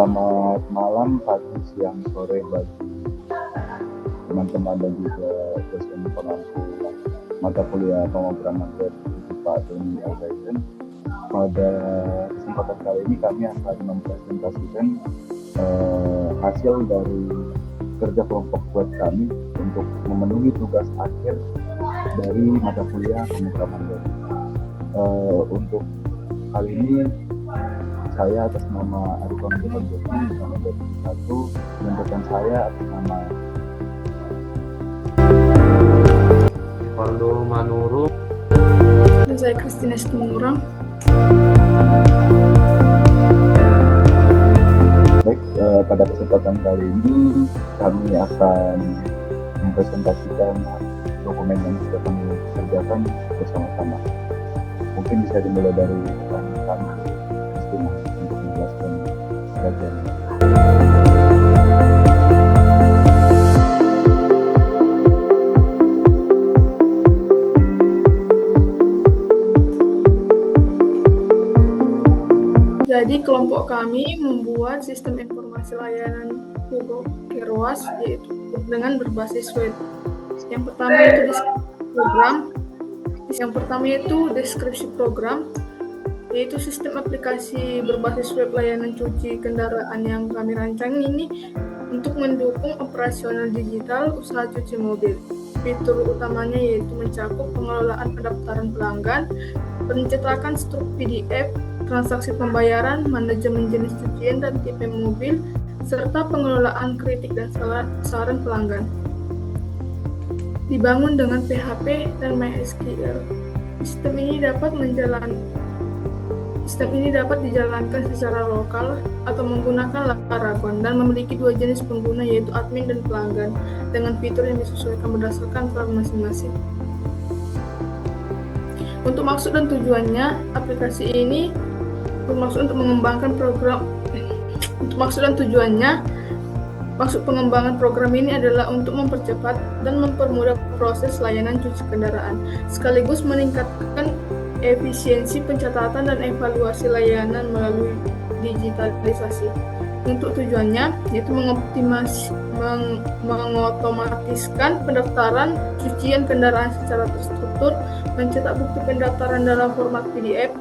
Selamat malam, pagi, siang, sore bagi teman-teman dan juga dosen pemangku mata kuliah pemrograman web Pak Doni Alzaitun. Pada kesempatan kali ini kami akan mempresentasikan hasil dari kerja kelompok web kami untuk memenuhi tugas akhir dari mata kuliah pemrograman web. Untuk kali ini saya atas nama Arifan Johan Joni, nama dari 1, dan rekan saya atas nama Waldo Manurung, dan saya Christina Situmorang. Baik, pada kesempatan kali ini kami akan mempresentasikan dokumen yang sudah kami kerjakan bersama-sama. Mungkin bisa dimulai dari kami Christina untuk menjelaskan bagian. Jadi kelompok kami membuat sistem informasi layanan Google Keras yaitu dengan berbasis web. Yang pertama itu deskripsi program, yaitu sistem aplikasi berbasis web layanan cuci kendaraan yang kami rancang ini untuk mendukung operasional digital usaha cuci mobil. Fitur utamanya yaitu mencakup pengelolaan pendaftaran pelanggan, pencetakan struk PDF, transaksi pembayaran, manajemen jenis cucian dan tipe mobil, serta pengelolaan kritik dan saran pelanggan. Dibangun dengan PHP dan MySQL. Sistem ini dapat dijalankan secara lokal atau menggunakan Laravel dan memiliki 2 jenis pengguna yaitu admin dan pelanggan dengan fitur yang disesuaikan berdasarkan peran masing-masing. Untuk maksud dan tujuannya, aplikasi ini bermaksud untuk mengembangkan program. Maksud pengembangan program ini adalah untuk mempercepat dan mempermudah proses layanan cuci kendaraan, sekaligus meningkatkan efisiensi pencatatan dan evaluasi layanan melalui digitalisasi. Untuk tujuannya, yaitu mengotomatiskan pendaftaran cucian kendaraan secara terstruktur, mencetak bukti pendaftaran dalam format PDF,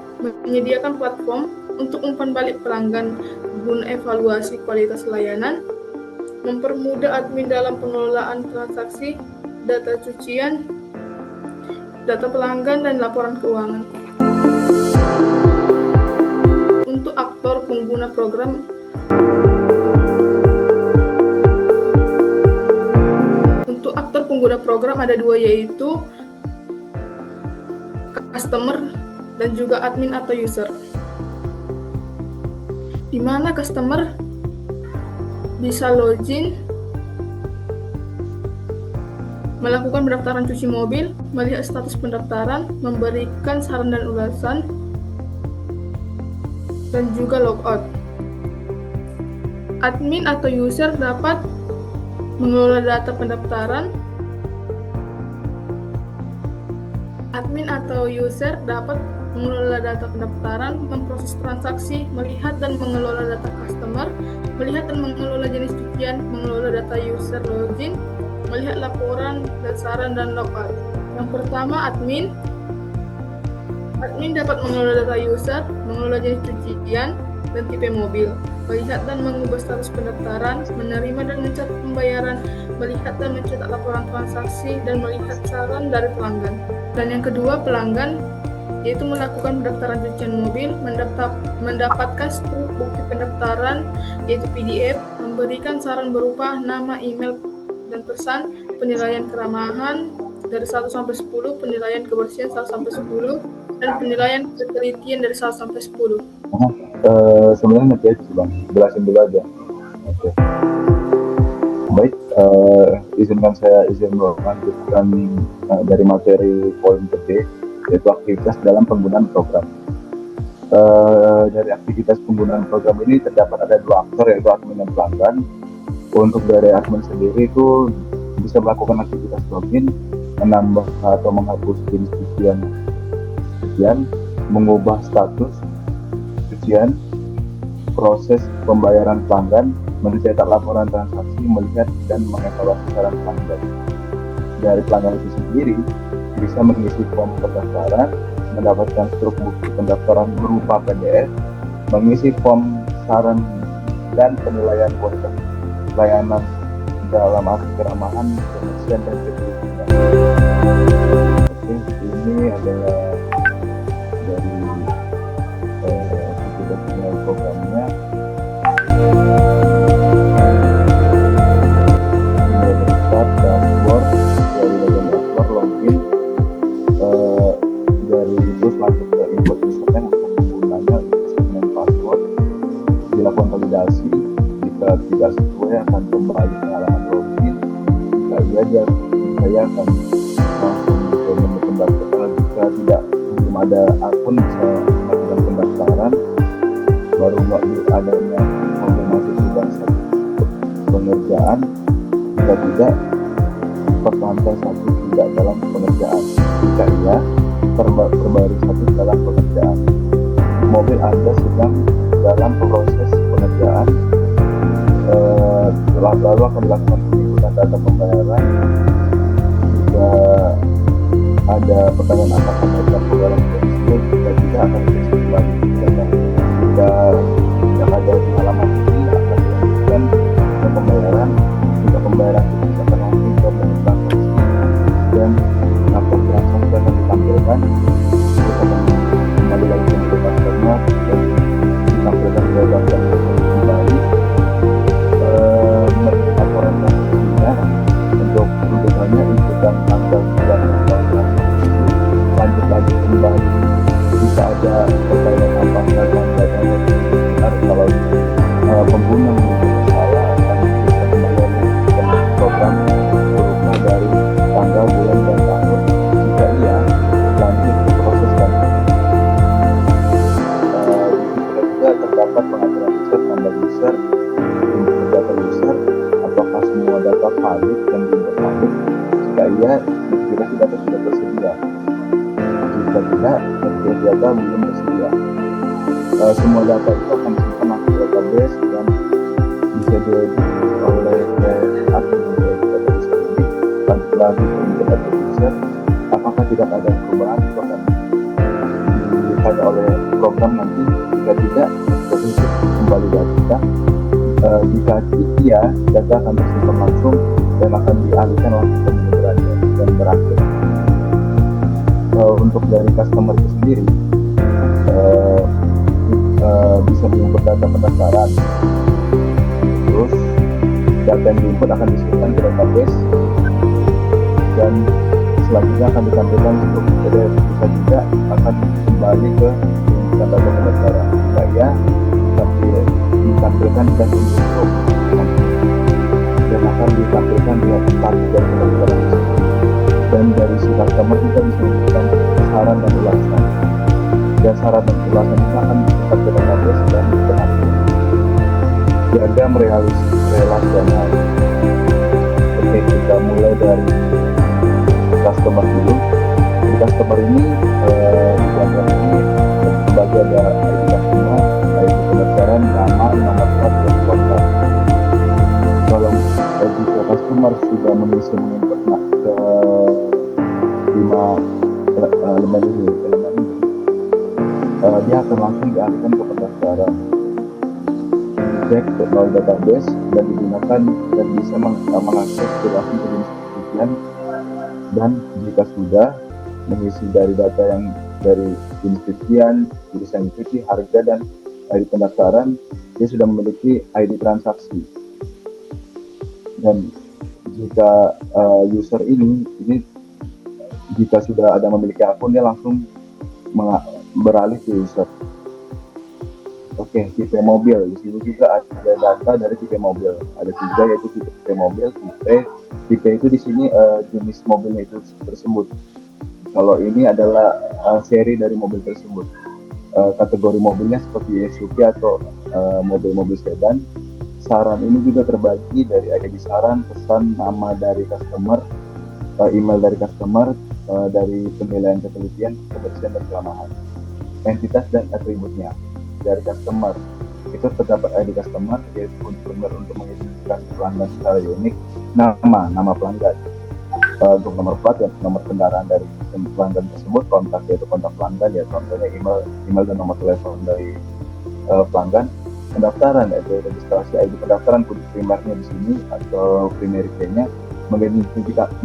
menyediakan platform untuk umpan balik pelanggan guna evaluasi kualitas layanan, mempermudah admin dalam pengelolaan transaksi, data cucian, data pelanggan, dan laporan keuangan. Untuk aktor pengguna program, ada 2 yaitu customer dan juga admin atau user. Di mana customer bisa login, melakukan pendaftaran cuci mobil, melihat status pendaftaran, memberikan saran dan ulasan, dan juga logout. Admin atau user dapat mengelola data pendaftaran. Memproses transaksi, melihat dan mengelola data customer, melihat dan mengelola jenis cucian, mengelola data user login, melihat laporan dan saran dan logout. Yang pertama, admin. Admin dapat mengelola data user, mengelola jenis cucian dan tipe mobil, melihat dan mengubah status pendaftaran, menerima dan mencatat pembayaran, melihat dan mencetak laporan transaksi, dan melihat saran dari pelanggan. Dan yang kedua, pelanggan, yaitu melakukan pendaftaran cucian mobil, mendapatkan struk bukti pendaftaran, yaitu PDF, memberikan saran berupa nama, email, dan pesan, penilaian keramahan dari 1 sampai 10, penilaian kebersihan 1 sampai 10, dan penilaian ketelitian dari 1 sampai 10. Sebenarnya nanti aja Bang, jelasin dulu aja. Oke. Baik, izinkan saya melanjutkan dari materi poin gede, yaitu aktivitas dalam penggunaan program. Dari aktivitas penggunaan program ini terdapat ada 2 aktor, yaitu admin dan pelanggan. Untuk dari admin sendiri itu bisa melakukan aktivitas login, menambah atau menghapus jenis cucian, mengubah status cucian, proses pembayaran pelanggan, mencetak laporan transaksi, melihat dan mengevaluasi saran pelanggan. Dari pelanggan itu sendiri bisa mengisi form pendaftaran, mendapatkan struk bukti pendaftaran berupa PDF, mengisi form saran dan penilaian kualitas layanan dalam arti keramahan, kebersihan dan keterlibatan. Oke, ini adalah dari tutorial programnya. Start dashboard, dari bagian dashboard login, dari terus lanjut ke input username untuk penggunanya, username password, dilakukan validasi. Jika tidak sesuai akan kembali ke halaman login. Jika iya dia akan langsung ke menu pendaftaran. Jika belum ada akun bisa melakukan pendaftaran. Baru adanya konfirmasi sudah satu pengerjaan. Jika tidak, pertahankan satu tidak dalam pengerjaan. Jika iya, perbarui satu dalam pengerjaan. Mobil Anda sedang dalam proses pengerjaan. Lalu akan dilakukan penginputan data pembayaran. Jika ada pertanyaan apakah melakukan pembayaran tersebut, jika tidak akan dikasih kembali data. Jika yang ada di halaman ini akan dilakukan pembayaran. Jika pembayaran itu akan langsung ke menu transaksi dan laporan transaksi akan ditampilkan. Terus akan kembali lagi ke menu customer dan ditampilkan ke daftar kembali. Laporan transaksinya untuk rujukannya inputan tanggal bulan dan lanjut lagi kembali. Jika ada pertanyaan apakah tanggalnya benar, kalau pengguna salah akan bisa kembali ke program berupa dari tanggal bulan dan tahun. Jika iya, lanjut ke proses selanjutnya. Juga terdapat pengaturan user, tambah user, input data user, apakah semua data valid dan tidak valid. Jika iya, verifikasi data sudah tersedia. Jika tidak, verifikasi data belum tersedia. Semua data itu akan disimpan di database dan bisa diedit oleh admin dari database ini. Lanjut lagi ke input data user, apakah tidak ada perubahan, itu akan ditanya oleh program nanti. Jika tidak, kita kembali data. Jika iya, data akan tersimpan langsung dan akan dialihkan langsung ke menu beranda dan berakhir. Untuk dari customer itu sendiri bisa menginput data pendaftaran, terus data yang diinput akan disimpan ke database dan selanjutnya akan ditampilkan untuk PDF. Jika tidak, akan kembali ke data pendaftaran. Jika iya, ditampilkan dan diinput dan akan ditampilkan di status dari pendaftaran. Dan dari si customer kita bisa memberikan saran dan ulasan. Dan saran dan ulasan itu akan kita ke database dan berhasil. Jaga merelaksana. Oke, kita mulai dari customer dulu. Di customer ini di bagian ini terbagi ada ID customer, ID pendaftaran, nama, nomor plat, dan kontak. Kalau jika customer sudah mengisi menginput ke 5 elemen ini, dia akan langsung dialihkan ke pendaftaran. Cek ke database dan digunakan dan bisa mengakses langsung ke jenis pencucian. Dan jika sudah mengisi dari data yang dari jenis cucian, jenis yang dicuci, harga dan ID pendaftaran, dia sudah memiliki ID transaksi. Dan jika user ini jika sudah ada memiliki akun, dia langsung beralih ke user. Oke, tipe mobil. Di sini juga ada data dari tipe mobil. Ada 3, yaitu tipe mobil, tipe itu di sini jenis mobilnya itu tersebut. Kalau ini adalah seri dari mobil tersebut. Kategori mobilnya seperti SUV atau mobil-mobil sedan. Saran ini juga terbagi dari ID saran, pesan, nama dari customer, email dari customer, dari penilaian ketelitian, kebersihan dan keamanan, entitas dan atributnya dari customer. itu terdapat ID customer, yaitu benar untuk mengidentifikasi pelanggan secara unik. Nama pelanggan, untuk nomor plat ya nomor kendaraan dari pelanggan tersebut, kontak yaitu kontak pelanggan ya, contohnya email dan nomor telepon dari pelanggan. Pendaftaran yaitu registrasi ID pendaftaran, kode primernya di sini atau primary key-nya,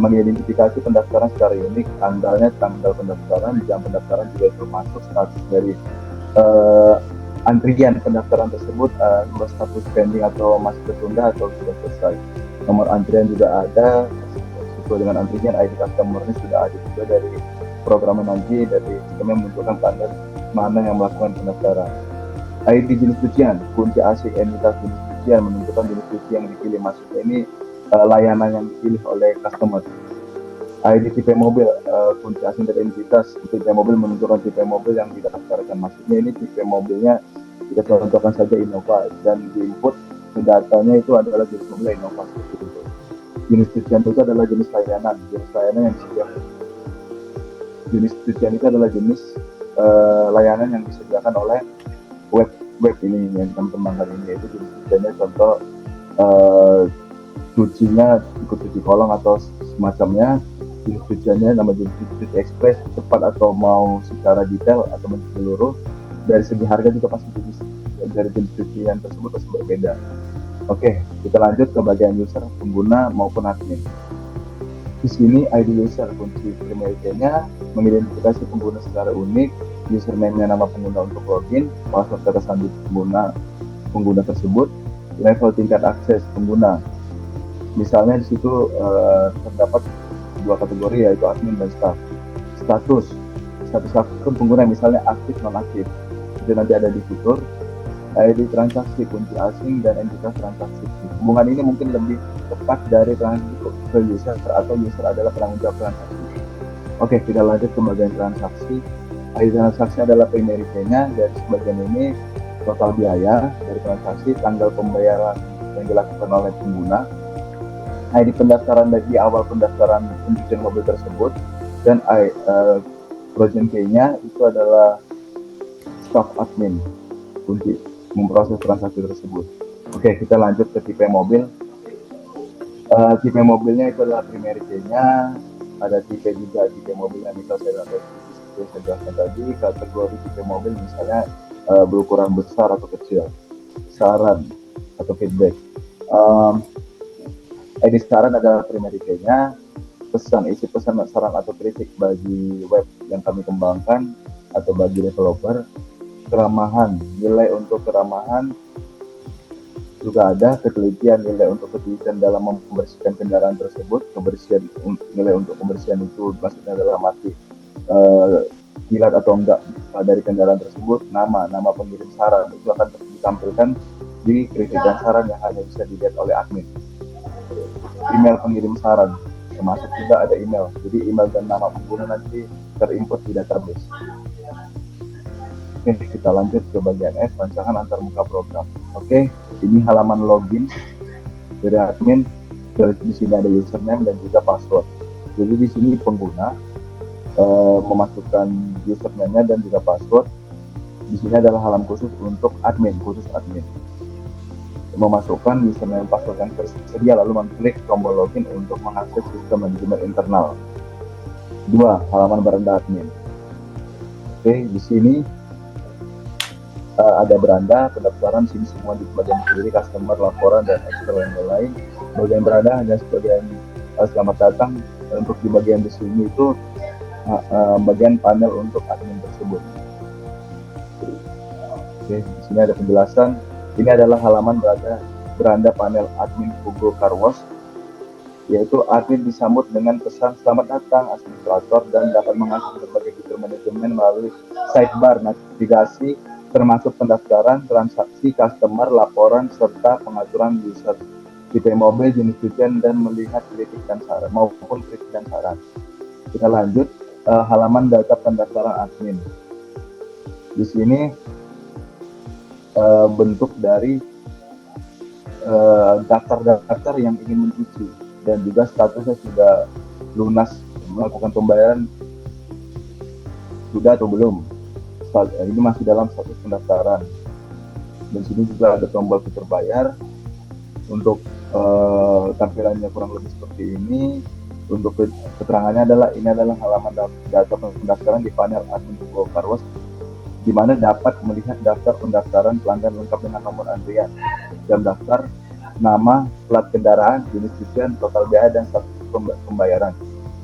mengidentifikasi pendaftaran secara unik, tanggal pendaftaran, jam pendaftaran juga termasuk, status dari antrian pendaftaran tersebut, status pending atau masih tertunda atau sudah selesai. Nomor antrian juga ada sesuai dengan antrian. ID customer-nya sudah ada juga dari program nanti, dari sistem yang menunjukkan pelanggan mana yang melakukan pendaftaran. ID jenis cucian, kunci AC entitas jenis cucian menunjukkan jenis cuci yang dipilih, maksudnya ini layanan yang dipilih oleh customer. ID tipe mobil, kunci asing dari entitas, tipe mobil menunjukkan tipe mobil yang didaftarkan, maksudnya ini tipe mobilnya kita contohkan saja Innova, dan di input datanya itu adalah jenis mobil Innova. Jenis cucian itu adalah jenis layanan yang disediakan. Jenis cucian itu adalah jenis layanan yang disediakan oleh web ini yang teman-teman kali ini, yaitu jenis cuciannya contoh cucinya ikut cuci kolong atau semacamnya. Jenis cuciannya nama jenis cuci ekspres, cepat atau mau secara detail atau menyeluruh. Dari segi harga juga pasti dari jenis cucian tersebut pasti berbeda. Oke, kita lanjut ke bagian user, pengguna maupun admin. Di sini ID user, kunci primary key-nya, mengidentifikasi pengguna secara unik, username-nya nama pengguna untuk login, password kata sandi pengguna tersebut, level tingkat akses pengguna. Misalnya di situ terdapat dua kategori, yaitu admin dan staff. Status akun pengguna misalnya aktif non-aktif. Itu nanti ada di fitur. ID transaksi, kunci asing dan entitas transaksi. Hubungan ini mungkin lebih tepat dari transaksi ke user atau user adalah penanggung jawab transaksi. Oke, kita lanjut ke bagian transaksi. ID transaksi adalah primary key-nya. Dari sebagian ini total biaya dari transaksi, tanggal pembayaran yang dilakukan oleh pengguna, ID pendaftaran dari awal pendaftaran pencucian mobil tersebut, dan projen key-nya itu adalah staff admin, kunci memproses transaksi tersebut. Oke, kita lanjut ke tipe mobil. Tipe mobilnya itu adalah primary key-nya. Ada tipe juga tipe mobilnya, misal saya jelaskan tadi, kategori tipe mobil misalnya berukuran besar atau kecil, saran atau feedback. ID saran adalah primary key-nya. Isi pesan saran atau kritik bagi web yang kami kembangkan atau bagi developer. Keramahan, nilai untuk keramahan juga ada. Ketelitian, nilai untuk ketelitian dalam membersihkan kendaraan tersebut. Nilai untuk kebersihan itu maksudnya dalam arti kilat atau enggak dari kendaraan tersebut. Nama pengirim saran itu akan ditampilkan di kritik dan saran yang hanya bisa dilihat oleh admin. Email pengirim saran, termasuk juga ada email, jadi email dan nama pengguna nanti terinput di database. Oke, kita lanjut ke bagian F, rancangan antarmuka program. Oke, ini halaman login dari admin. Di sini ada username dan juga password. Jadi di sini pengguna memasukkan username-nya dan juga password. Di sini adalah halaman khusus untuk admin, memasukkan username password yang tersedia, lalu mengklik tombol login untuk mengakses sistem manajemen internal. 2. Halaman beranda admin. Oke, di sini ada beranda pendaftaran. Sini semua di bagian kiri, customer, laporan, dan eksternal yang lain. Bagian beranda hanya sebagian selamat datang. Untuk di bagian di sini itu bagian panel untuk admin tersebut. Oke, di sini ada penjelasan. Ini adalah halaman beranda panel admin Google Car Wash, yaitu admin disambut dengan pesan selamat datang administrator dan dapat mengakses berbagai fitur manajemen melalui sidebar navigasi, termasuk pendaftaran, transaksi, customer, laporan, serta pengaturan user, tipe mobil, jenis cucian, dan melihat kritik dan saran maupun kritik dan saran. Kita lanjut halaman data pendaftaran admin. Di sini bentuk dari daftar-daftar yang ingin mencuci dan juga statusnya sudah lunas, melakukan pembayaran sudah atau belum. Ini masih dalam status pendaftaran. Dan sini juga ada tombol fitur bayar. Untuk tampilannya kurang lebih seperti ini. Untuk keterangannya ini adalah halaman data pendaftaran di panel admin Google Car Wash, di mana dapat melihat daftar pendaftaran pelanggan lengkap dengan nomor antrian, jam daftar, nama, plat kendaraan, jenis cucian, total biaya, dan status pembayaran.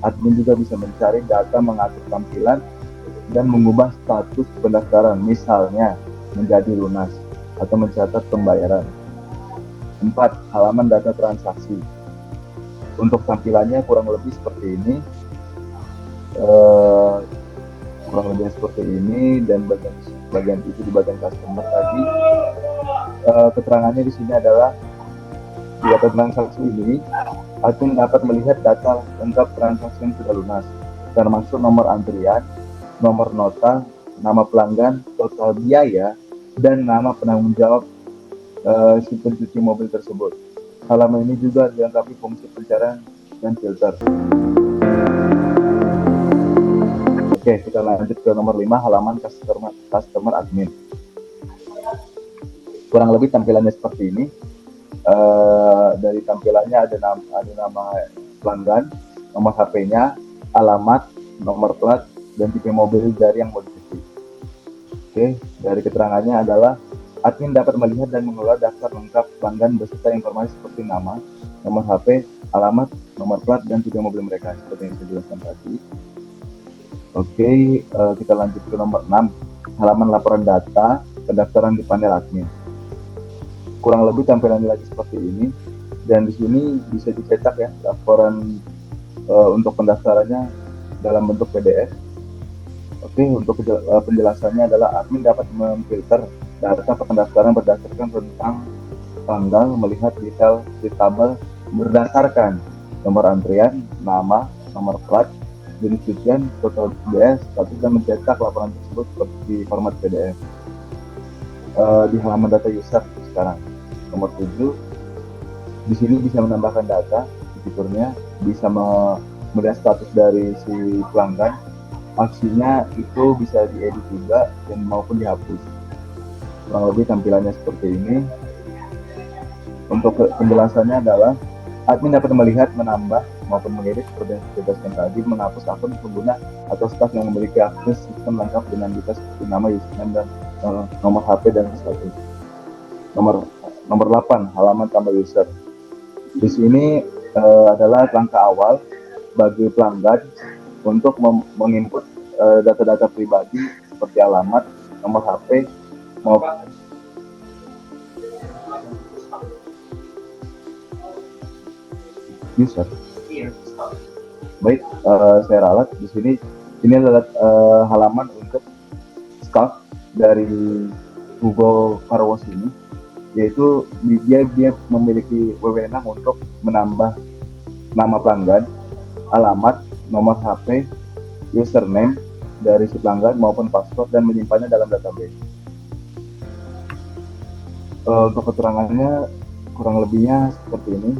Admin juga bisa mencari data, mengatur tampilan, dan mengubah status pendaftaran, misalnya menjadi lunas atau mencatat pembayaran. 4. Halaman data transaksi. Untuk tampilannya kurang lebih seperti ini. Dan bagian itu di bagian customer tadi. Keterangannya di sini adalah di data transaksi ini, admin dapat melihat data lengkap transaksi yang sudah lunas, termasuk nomor antrian, nomor nota, nama pelanggan, total biaya, dan nama penanggung jawab si pencuci mobil tersebut. Halaman ini juga dilengkapi fungsi pencarian dan filter. Oke, kita lanjut ke nomor 5, halaman customer admin. Kurang lebih tampilannya seperti ini. Dari tampilannya ada nama pelanggan, nomor HP-nya, alamat, nomor plat, dan tipe mobil dari yang mau dicuci. Oke, dari keterangannya adalah admin dapat melihat dan mengelola daftar lengkap pelanggan beserta informasi seperti nama, nomor HP, alamat, nomor plat, dan tipe mobil mereka, seperti yang saya jelaskan tadi. Oke, kita lanjut ke nomor 6, halaman laporan data pendaftaran di panel admin. Kurang lebih tampilannya lagi seperti ini, dan di sini bisa dicetak ya laporan untuk pendaftarannya dalam bentuk PDF. Oke, untuk penjelasannya adalah admin dapat memfilter data pendaftaran berdasarkan rentang tanggal, melihat detail di tabel berdasarkan nomor antrian, nama, nomor plat, jenis cucian, total biaya, status, dan mencetak laporan tersebut seperti format PDF. Di halaman data user sekarang, nomor 7, di sini bisa menambahkan data, fiturnya bisa melihat status dari si pelanggan, aksinya itu bisa diedit juga dan maupun dihapus. Kurang lebih tampilannya seperti ini. Untuk penjelasannya adalah admin dapat melihat, menambah maupun mengedit seperti yang saya jelaskan tadi, menghapus akun pengguna atau staf yang memiliki akses sistem lengkap dengan detail seperti nama, username, dan nomor HP dan status. Nomor 8, halaman tambah user. Di sini adalah langkah awal bagi pelanggan untuk menginput data-data pribadi seperti alamat, nomor HP, maupun user. Baik, saya ralat di sini. Ini adalah halaman untuk staff dari Google Car Wash ini, yaitu dia memiliki wewenang untuk menambah nama pelanggan, alamat, nomor HP, username dari si pelanggan maupun password, dan menyimpannya dalam database. Untuk keterangannya kurang lebihnya seperti ini.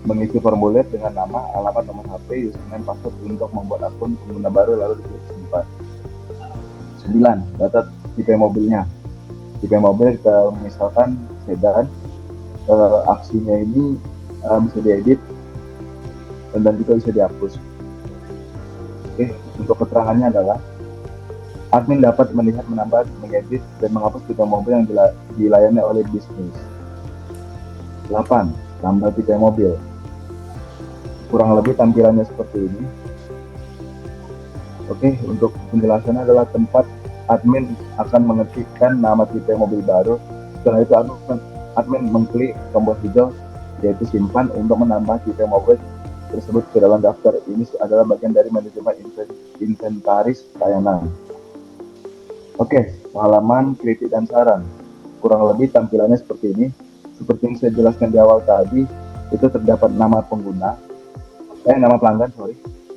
Mengisi formulir dengan nama, alamat, nomor HP, username, password untuk membuat akun pengguna baru lalu disimpan. 9. Data tipe mobilnya. Tipe mobil kita misalkan sedan, aksinya ini bisa diedit dan juga bisa dihapus. Oke, untuk keterangannya adalah admin dapat melihat, menambah, mengedit, dan menghapus tipe mobil yang dilayani oleh bisnis. 8. Tambah tipe mobil. Kurang lebih tampilannya seperti ini. Oke, untuk penjelasannya adalah tempat admin akan mengetikkan nama tipe mobil baru. Setelah itu admin mengklik tombol hijau yaitu simpan untuk menambah tipe mobil tersebut ke dalam daftar. Ini adalah bagian dari manajemen inventaris layanan. Oke, halaman kritik dan saran. Kurang lebih tampilannya seperti ini. Seperti yang saya jelaskan di awal tadi, itu terdapat nama pelanggan,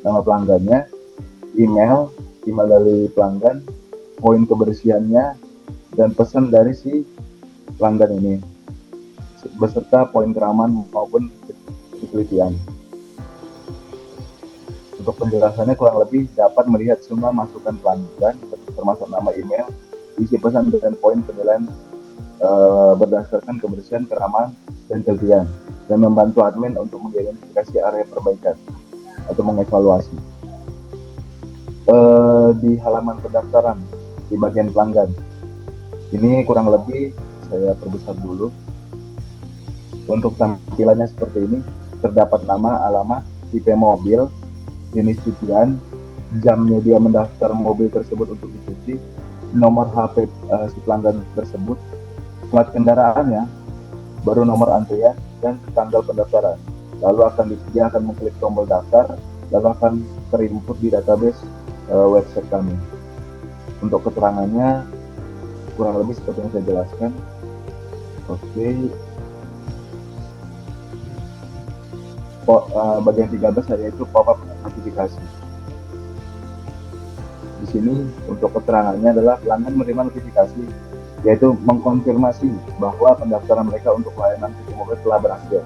nama pelanggannya, email dari pelanggan, poin kebersihannya, dan pesan dari si pelanggan ini, beserta poin keraman maupun ketelitian. Untuk penjelasannya kurang lebih dapat melihat semua masukan pelanggan, termasuk nama email, isi pesan, dan poin penilaian berdasarkan kebersihan, keamanan, dan kelebihan, dan membantu admin untuk mengidentifikasi area perbaikan atau mengevaluasi. Di halaman pendaftaran di bagian pelanggan, ini kurang lebih saya perbesar dulu. Untuk tampilannya seperti ini, terdapat nama, alamat, tipe mobil, jenis cucian, jamnya dia mendaftar mobil tersebut untuk dicuci, nomor HP si pelanggan tersebut, plat kendaraannya, baru nomor antrian, dan tanggal pendaftaran. Lalu dia akan mengklik tombol daftar, lalu akan terinput di database website kami. Untuk keterangannya kurang lebih seperti yang saya jelaskan. Oke. Bagian 13 yaitu pop-up notifikasi. Di sini untuk keterangannya adalah pelanggan menerima notifikasi, yaitu mengkonfirmasi bahwa pendaftaran mereka untuk layanan cuci mobil telah berhasil.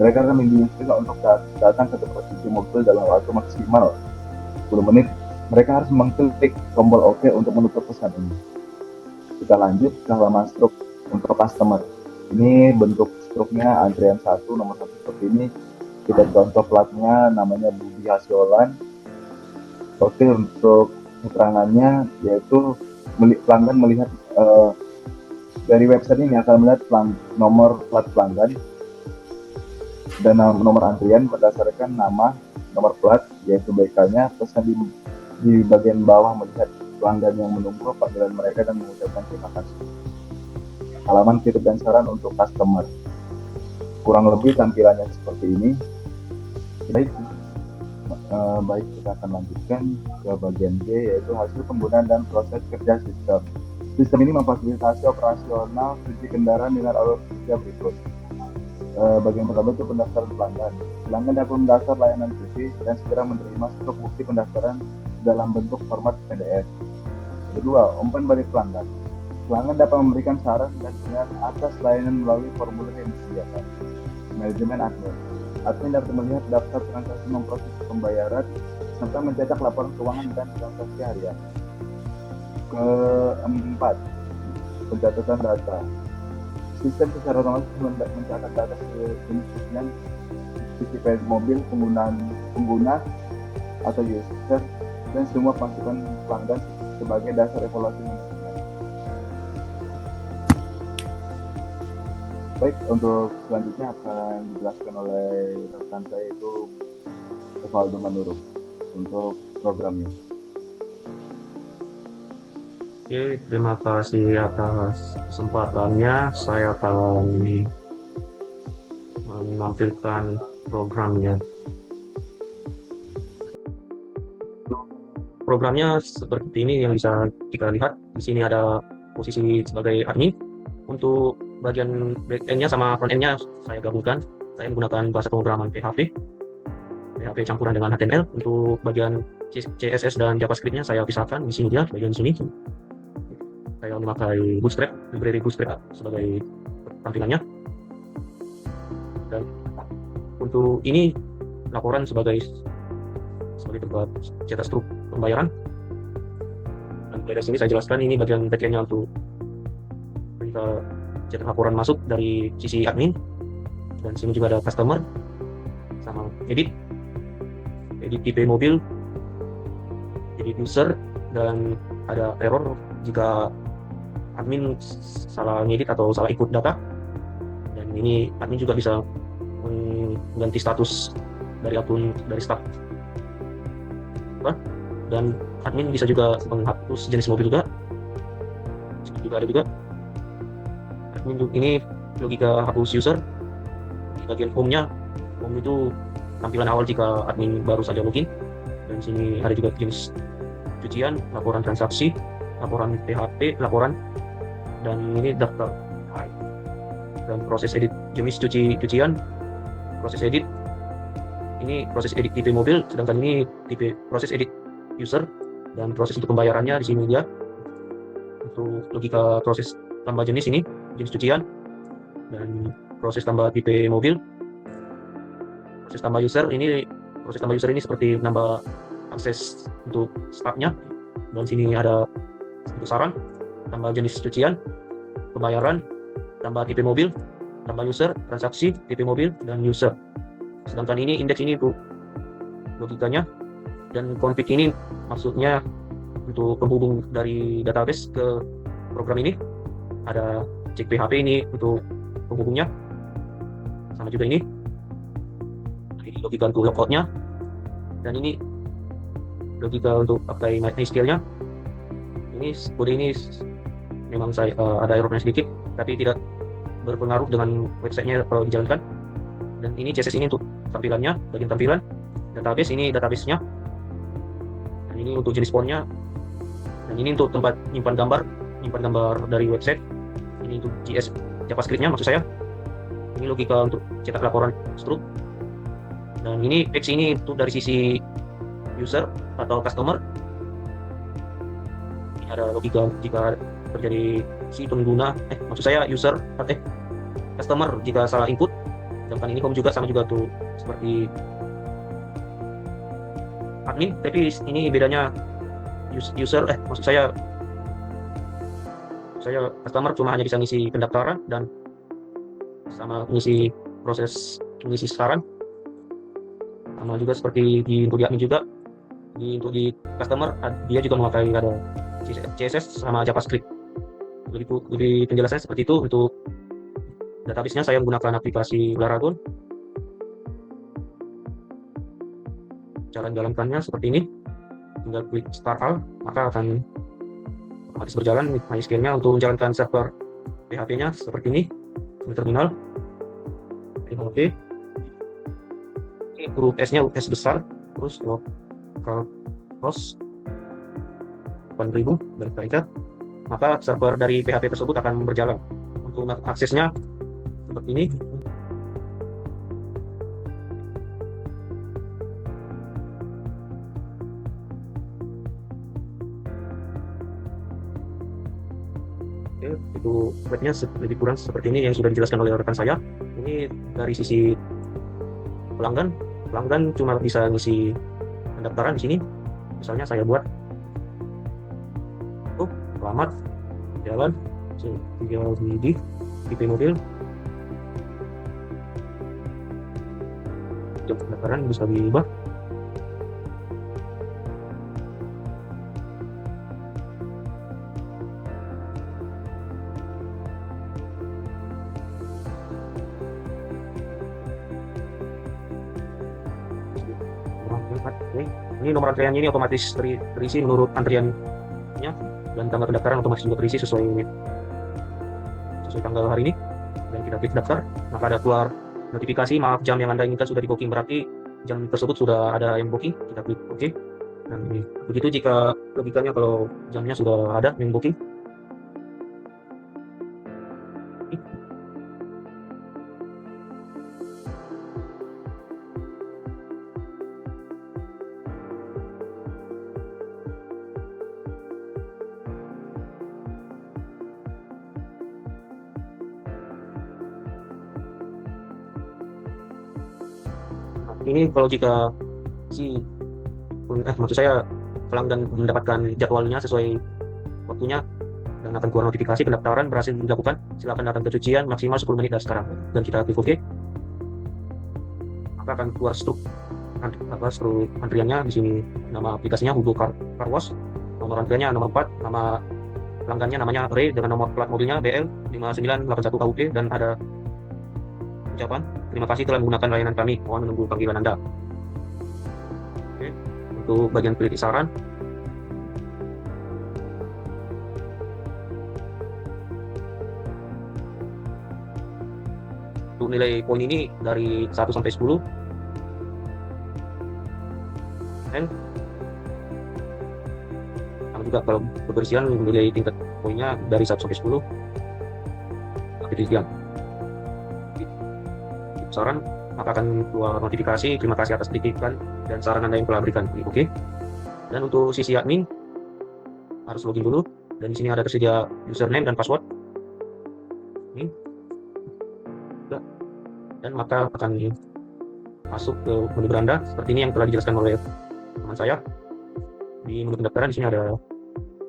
Mereka akan diinstruksikan untuk datang ke tempat cuci mobil dalam waktu maksimal 10 menit. Mereka harus mengklik tombol OK untuk menutup pesan ini. Kita lanjut ke halaman struk untuk customer. Ini bentuk struknya antrian 1, nomor 1 seperti ini. Kita contoh platnya, namanya Budi Hasiolan. Oke, untuk keterangannya yaitu pelanggan melihat dari website ini akan melihat nomor plat pelanggan dan nomor antrian berdasarkan nama, nomor plat, yaitu BK-nya. Pesan di bagian bawah melihat pelanggan yang menunggu panggilan mereka dan mengucapkan terima kasih. Halaman titip dan saran untuk customer. Kurang lebih tampilannya seperti ini. Baik, kita akan lanjutkan ke bagian B, yaitu hasil penggunaan dan proses kerja sistem. Sistem ini memfasilitasi operasional cuci kendaraan dengan alur kerja berikut. Bagian pertama itu pendaftaran pelanggan. Pelanggan dapat mendaftar layanan cuci dan segera menerima stok bukti pendaftaran dalam bentuk format PDF. Kedua, umpan balik pelanggan. Pelanggan dapat memberikan saran dan penilaian atas layanan melalui formulir yang disediakan. Manajemen admin. Admin dapat melihat daftar transaksi, memproses pembayaran, serta mencetak laporan keuangan dan transaksi harian. Keempat, pencatatan data. Sistem secara otomatis mencatat data jenis cucian, CCP mobil, pengguna atau user, dan semua masukan pelanggan sebagai dasar evaluasi manajemen. Baik, untuk selanjutnya akan dijelaskan oleh rekan saya, itu Evaldo Manurung untuk programnya. Oke, terima kasih atas kesempatannya. Saya akan menampilkan programnya. Programnya seperti ini yang bisa kita lihat. Di sini ada posisi sebagai admin. Untuk bagian back-end-nya sama front-end-nya saya gabungkan. Saya menggunakan bahasa pemrograman PHP campuran dengan HTML. Untuk bagian CSS dan JavaScript-nya saya pisahkan di sini dia, bagian sini. Saya memakai Bootstrap, library Bootstrap sebagai tampilannya. Dan untuk ini laporan sebagai tempat cetak struk pembayaran. Dan dari sini saya jelaskan ini bagian bagiannya untuk kita cetak laporan masuk dari sisi admin. Dan sini juga ada customer sama edit tipe mobil, edit user, dan ada error jika admin salah ngedit atau salah input data. Dan ini admin juga bisa mengganti status dari akun dari staff. Dan admin bisa juga menghapus jenis mobil juga. Ada juga. Admin ini logika hapus user. Di bagian home-nya, home itu tampilan awal jika admin baru saja login. Dan sini ada juga jenis cucian, laporan transaksi, laporan PHP, laporan, dan ini daftar. Dan proses edit jenis cucian, proses edit. Ini proses edit tipe mobil, sedangkan ini tipe proses edit user. Dan proses untuk pembayarannya di sini dia. Untuk logika proses tambah jenis ini, jenis cucian, dan proses tambah tipe mobil. Proses tambah user ini seperti menambah akses untuk staffnya. Dan sini ada untuk saran, tambah jenis cucian, pembayaran, tambah tipe mobil, tambah user, transaksi, tipe mobil, dan user. Sedangkan ini indeks ini untuk logikanya, dan config ini maksudnya untuk penghubung dari database ke program ini. Ada cek PHP ini untuk penghubungnya, sama juga ini logika untuk logoutnya, dan ini logika untuk apply MySQL-nya. Ini kode ini memang saya ada errornya sedikit, tapi tidak berpengaruh dengan websitenya kalau dijalankan. Dan ini CSS ini untuk tampilannya, bagian tampilan. Database ini database-nya, dan ini untuk jenis font-nya, dan ini untuk tempat nyimpan gambar dari website. Ini untuk JS JavaScript-nya maksud saya. Ini logika untuk cetak laporan struk, dan ini text ini untuk dari sisi user atau customer. Ini ada logika jika terjadi si pengguna maksud saya user customer jika salah input. Sedangkan ini home juga sama juga tuh seperti admin, tapi ini bedanya user maksud saya customer cuma hanya bisa ngisi pendaftaran dan sama ngisi proses ngisi saran. Sama juga seperti untuk di admin juga, untuk di customer dia juga memakai ada CSS sama JavaScript. Lebih penjelasannya seperti itu. Untuk database-nya saya menggunakan aplikasi Laragon. Cara menjalankannya seperti ini, tinggal klik start all, maka akan otomatis berjalan MySQL-nya. Untuk menjalankan server PHP-nya seperti ini di terminal. Oke. Ini huruf S-nya S besar, terus local host 8000 dan kaidah, maka server dari PHP tersebut akan berjalan. Untuk aksesnya seperti ini. Oke, itu webnya lebih kurang seperti ini yang sudah dijelaskan oleh rekan saya. Ini dari sisi pelanggan cuma bisa ngisi pendaftaran di sini. Misalnya saya buat selamat jalan tinggal di tipe mobil, jam pendaftaran bisa diubah. Ini nomor antriannya ini otomatis terisi menurut antriannya, dan tanggal pendaftaran otomatis juga terisi sesuai tanggal hari ini. Dan kita klik daftar, maka ada keluar notifikasi, maaf jam yang Anda inginkan sudah di booking, berarti jam tersebut sudah ada yang booking. Kita klik OK. Dan begitu jika logikanya kalau jamnya sudah ada yang booking. Ini kalau jika maksud saya pelanggan mendapatkan jadwalnya sesuai waktunya dan akan keluar notifikasi pendaftaran berhasil dilakukan, silakan datang ke cucian maksimal 10 menit dari sekarang. Dan kita klik OK, maka akan keluar struk antriannya. Di sini nama aplikasinya Hugo Car Wash, nomor antriannya nomor 4, nama pelanggannya namanya Ray dengan nomor plat mobilnya BL 5981 KUP, dan ada ucapan terima kasih telah menggunakan layanan kami, mohon menunggu panggilan Anda. Oke. Untuk bagian klik saran, untuk nilai poin ini dari 1 sampai 10, dan sama juga kalau kebersihan nilai tingkat poinnya dari 1 sampai 10. Sekian saran, maka akan keluar notifikasi terima kasih atas kritikan dan saran Anda yang telah berikan. Oke. Dan untuk sisi admin harus login dulu, dan di sini ada tersedia username dan password. Ini. Dan maka akan masuk ke menu beranda seperti ini yang telah dijelaskan oleh teman saya. Di menu pendaftaran di sini ada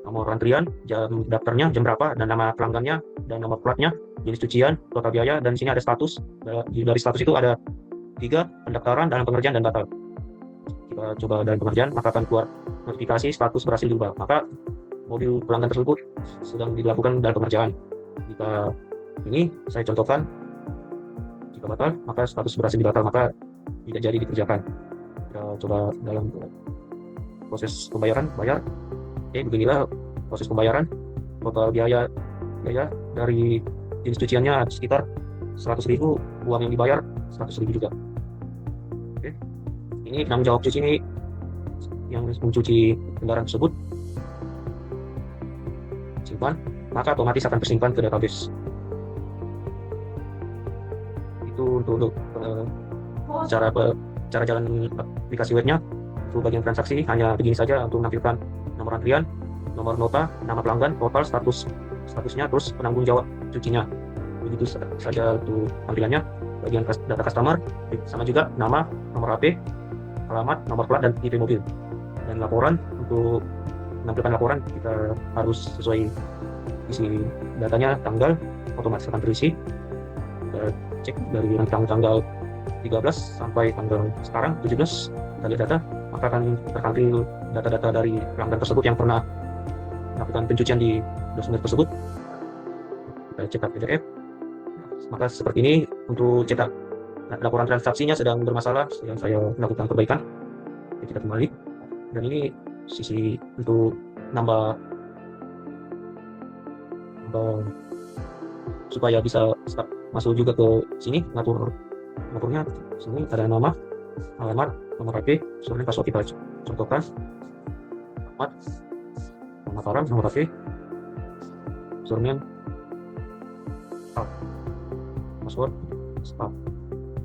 nomor antrian, jam daftarnya, jam berapa, dan nama pelanggannya dan nomor platnya. jenis cucian, total biaya, dan di sini ada status. Dari status itu ada 3, pendaftaran, dalam pengerjaan, dan batal. Kita coba dalam pengerjaan, maka akan keluar notifikasi status berhasil diubah. Maka mobil pelanggan tersebut sedang dilakukan dalam pengerjaan. Jika ini saya contohkan, jika batal, maka status berhasil dibatal, maka tidak jadi dikerjakan. Kita coba dalam proses pembayaran, bayar. Oke, beginilah proses pembayaran. Total biaya dari jenis cuciannya sekitar 100.000, uang yang dibayar 100.000 juga. Oke. Ini penanggung jawab cuci ini yang mencuci kendaraan tersebut simpan, maka otomatis akan tersimpan ke database. Itu untuk cara jalan aplikasi webnya. Untuk bagian transaksi hanya begini saja, untuk menampilkan nomor antrian, nomor nota, nama pelanggan, total, statusnya, terus penanggung jawab cucinya. Begitu saja untuk tampilannya. Bagian data customer sama juga nama, nomor HP, alamat, nomor plat, dan IP mobil. Dan laporan, untuk menampilkan laporan kita harus sesuai isi datanya, tanggal otomatis akan terisi. Kita cek dari tanggal 13 sampai tanggal sekarang 17, kita lihat data, maka akan tertampil data-data dari pelanggan tersebut yang pernah melakukan pencucian di dosen tersebut. Kita cetak PDF. Maka seperti ini untuk cetak laporan transaksinya sedang bermasalah, sedang saya melakukan perbaikan. Kita kembali, dan ini sisi untuk nambah supaya bisa masuk juga ke sini, ngaturnya. Sini ada nama, alamat, nomor HP, username, password. Kita contohkan alamat, nama barang, nomor HP, username, password, stop,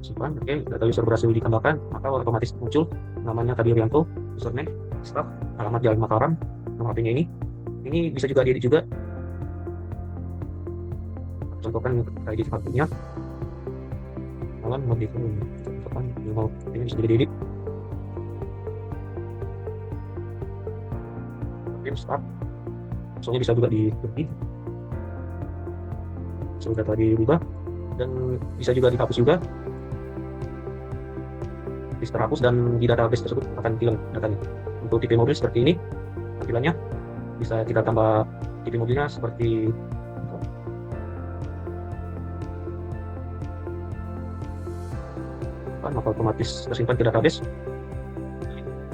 simpan. Oke, data user berhasil ditambahkan, maka otomatis muncul namanya tadi Rianto, username, stop, alamat Jalan Mataram, nomor HP-nya ini bisa juga diedit juga. Contohkan ID kartunya, mau contohkan ini bisa diedit. Oke, stop, soalnya bisa juga diedit. Sudah tadi diubah, dan bisa juga dihapus juga. Bisa terhapus dan di database tersebut akan hilang datanya. Untuk tipe mobil seperti ini tampilannya, bisa kita tambah tipe mobilnya seperti maka otomatis tersimpan ke database.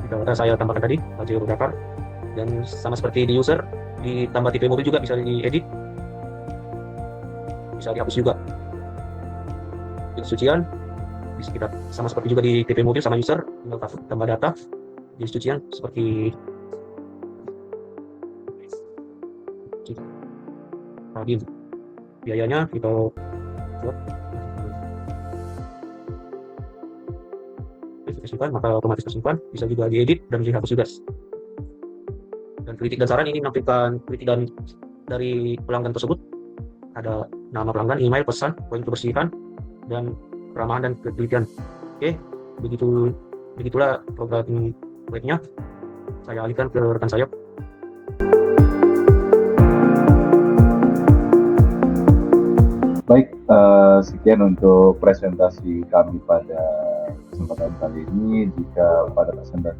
Data saya tambahkan tadi Pajero Dakar, dan sama seperti di user, ditambah tipe mobil juga bisa diedit, bisa dihapus juga. Jenis cucian bisa kita sama seperti juga di tipe mobil sama user, tinggal tambah data jenis cucian seperti tadi. Biayanya kita buat simpan, maka otomatis tersimpan. Bisa juga diedit dan dihapus juga. Dan kritik dan saran ini menampilkan kritik dari pelanggan tersebut. Ada nama pelanggan, email, pesan, poin kebersihan, dan keramahan dan ketelitian. Oke, begitulah program webnya. Saya alihkan ke rekan saya. Baik, sekian untuk presentasi kami pada kesempatan kali ini. Jika pada presentasi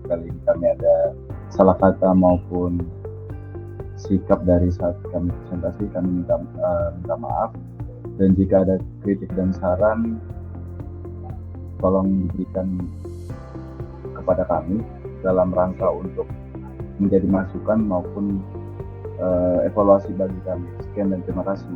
kali ini kami ada salah kata maupun sikap dari saat kami presentasi, kami minta maaf. Dan jika ada kritik dan saran, tolong diberikan kepada kami dalam rangka untuk menjadi masukan maupun evaluasi bagi kami. Sekian dan terima kasih.